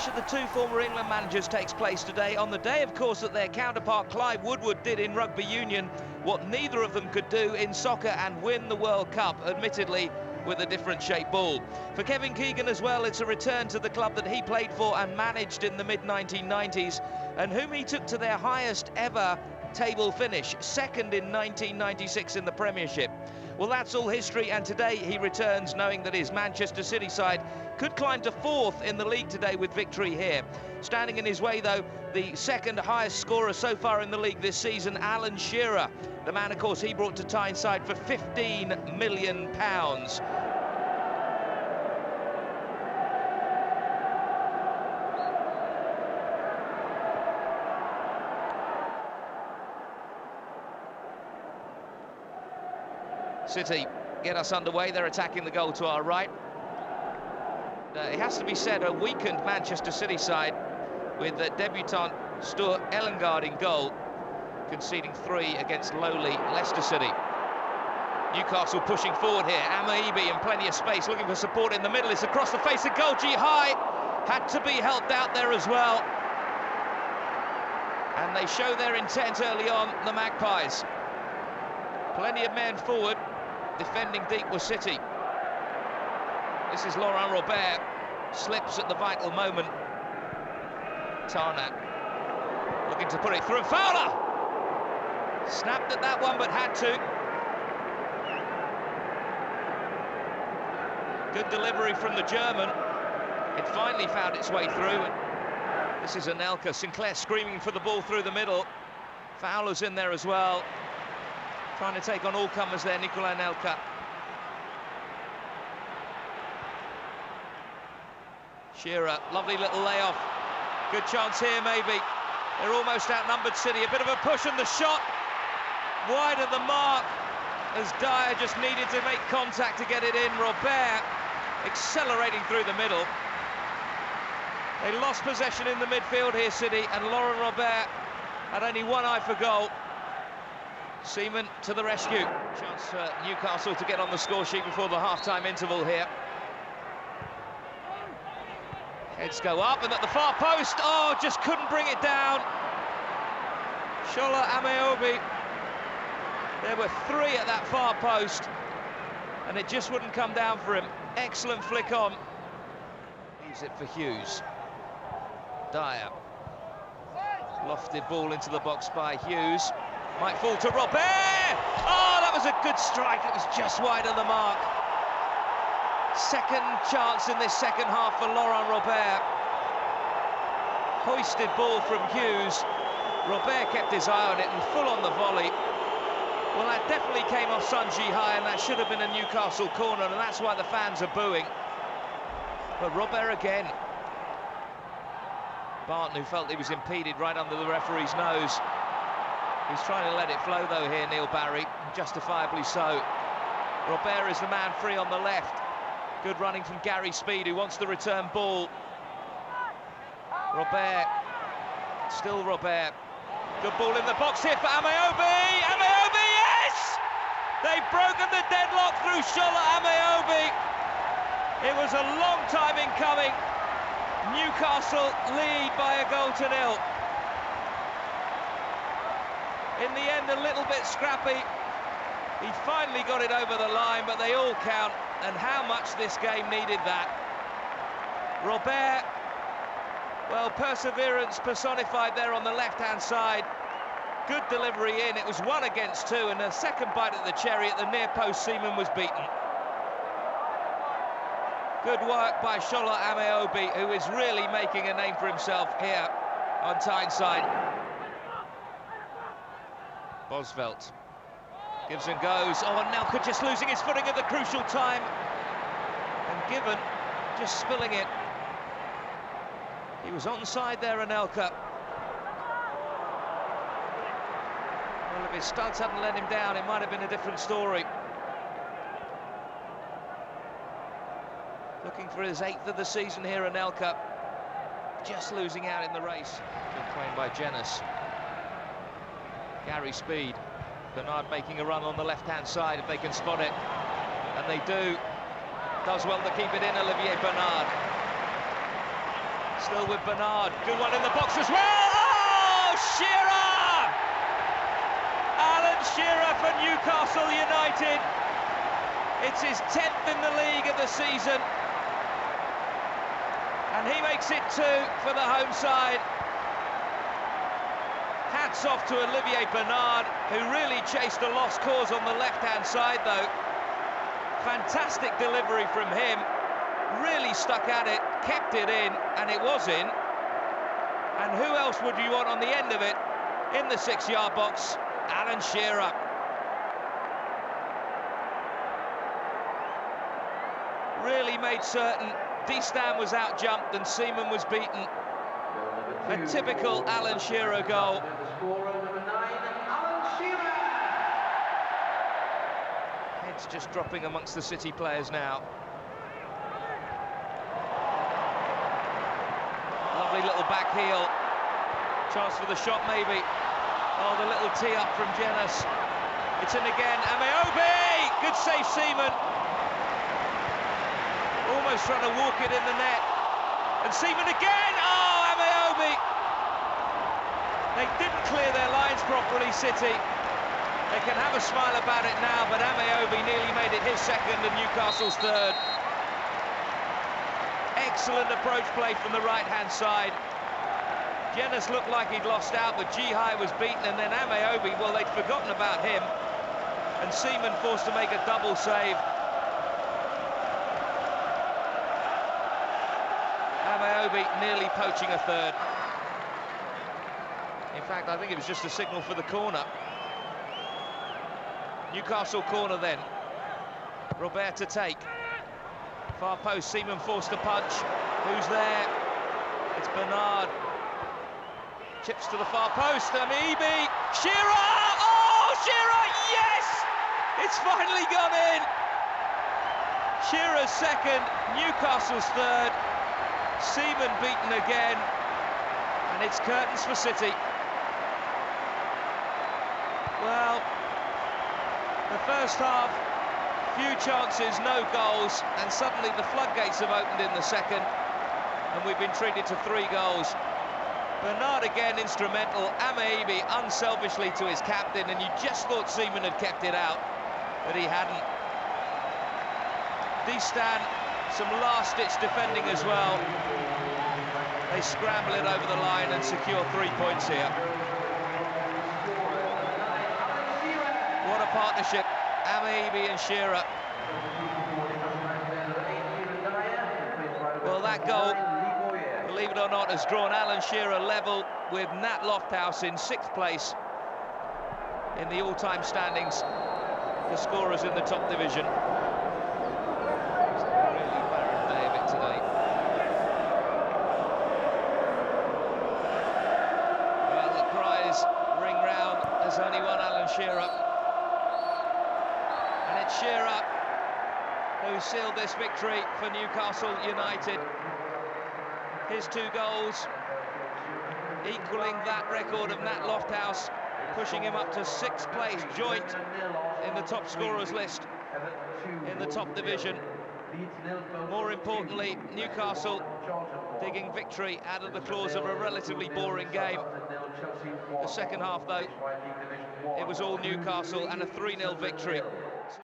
clash of the two former England managers takes place today, on the day, of course, that their counterpart Clive Woodward did in rugby union what neither of them could do in soccer and win the World Cup, admittedly with a different shaped ball. For Kevin Keegan as well, it's a return to the club that he played for and managed in the mid-1990s, and whom he took to their highest ever table finish, second in 1996 in the Premiership. Well, that's all history, and today he returns knowing that his Manchester City side could climb to fourth in the league today with victory here. Standing in his way, though, the second highest scorer so far in the league this season, Alan Shearer. The man, of course, he brought to Tyneside for £15 million. City get us underway. They're attacking the goal to our right. It has to be said, a weakened Manchester City side with debutant Stuart Ellingard in goal, conceding 3 against lowly Leicester City. Newcastle pushing forward here. Ameobi in plenty of space, looking for support in the middle. It's across the face of goal. Jihad had to be helped out there as well. And they show their intent early on, the Magpies. Plenty of men forward. Defending deep was City. This is Laurent Robert, slips at the vital moment. Tarnack looking to put it through. Fowler snapped at that one, but had to. Good delivery from the German. It finally found its way through. This is Anelka. Sinclair screaming for the ball through the middle. Fowler's in there as well, trying to take on all comers there, Nicolas Anelka. Shearer, lovely little layoff. Good chance here, maybe. They're almost outnumbered, City. A bit of a push, and the shot wide of the mark, as Dyer just needed to make contact to get it in. Robert accelerating through the middle. They lost possession in the midfield here, City, and Laurent Robert had only one eye for goal. Seaman to the rescue. Chance for Newcastle to get on the score sheet before the half-time interval here. Heads go up, and at the far post, oh, just couldn't bring it down. Shola Ameobi. There were 3 at that far post, and it just wouldn't come down for him. Excellent flick on. Leaves it for Hughes. Dyer. Lofted ball into the box by Hughes. Might fall to Robert. Oh, that was a good strike. It was just wide of the mark. Second chance in this second half for Laurent Robert. Hoisted ball from Hughes. Robert kept his eye on it and full on the volley. Well, that definitely came off Sun Jihad, and that should have been a Newcastle corner, and that's why the fans are booing. But Robert again. Barton, who felt he was impeded right under the referee's nose. He's trying to let it flow, though, here, Neil Barry, justifiably so. Robert is the man free on the left. Good running from Gary Speed, who wants the return ball. Robert, still Robert. Good ball in the box here for Ameobi. Ameobi, yes! They've broken the deadlock through Shola Ameobi. It was a long time in coming. Newcastle lead by a goal to 0. In the end, a little bit scrappy. He finally got it over the line, but they all count, and how much this game needed that. Robert, well, perseverance personified there on the left-hand side. Good delivery in. It was 1 against 2, and a second bite at the cherry at the near post. Seaman was beaten. Good work by Shola Ameobi, who is really making a name for himself here on Tyneside. Bosvelt gives and goes. Oh, and Nelka just losing his footing at the crucial time. And Given just spilling it. He was onside there, Anelka. Well, if his studs hadn't let him down, it might have been a different story. Looking for his 8th of the season here, Anelka. Just losing out in the race. Good playing by Jenas. Gary Speed. Bernard making a run on the left-hand side if they can spot it. And they do. Does well to keep it in, Olivier Bernard. Still with Bernard. Good one in the box as well. Oh, Shearer! Alan Shearer for Newcastle United. It's his 10th in the league of the season. And he makes it 2 for the home side. Hats off to Olivier Bernard, who really chased a lost cause on the left-hand side, though. Fantastic delivery from him. Really stuck at it, kept it in, and it was in. And who else would you want on the end of it in the 6-yard box? Alan Shearer. Really made certain Distan was out-jumped and Seaman was beaten. A typical Alan Shearer goal. Heads just dropping amongst the City players now. Lovely little back heel. Chance for the shot, maybe. Oh, the little tee up from Jenas. It's in again. Ameobi! Good save, Seaman. Almost trying to walk it in the net. And Seaman again! Oh, Ameobi! They didn't clear their lines properly, City. They can have a smile about it now, but Ameobi nearly made it his second and Newcastle's third. Excellent approach play from the right-hand side. Jenas looked like he'd lost out, but Jihai was beaten, and then Ameobi, well, they'd forgotten about him. And Seaman forced to make a double save. Ameobi nearly poaching a third. In fact, I think it was just a signal for the corner. Newcastle corner then. Robert to take. Far post, Seaman forced to punch. Who's there? It's Bernard. Chips to the far post. Ameobi. Shearer! Oh, Shearer! Yes! It's finally gone in. Shearer's second, Newcastle's third. Seaman beaten again, and it's curtains for City. Well, the first half, few chances, no goals, and suddenly the floodgates have opened in the second, and we've been treated to 3 goals. Bernard again instrumental, Ameobi unselfishly to his captain, and you just thought Seaman had kept it out, but he hadn't. Distan, some last-ditch defending as well. They scramble it over the line and secure 3 points here. What a partnership, Ameobi and Shearer. Well, that goal, believe it or not, has drawn Alan Shearer level with Nat Lofthouse in 6th place in the all-time standings for scorers in the top division. There's only one Alan Shearer, and it's Shearer who sealed this victory for Newcastle United. His 2 goals equaling that record of Nat Lofthouse, pushing him up to 6th place joint in the top scorers list in the top division. More importantly, Newcastle digging victory out of the claws of a relatively boring game. The second half, though, it was all Newcastle and a 3-0 victory.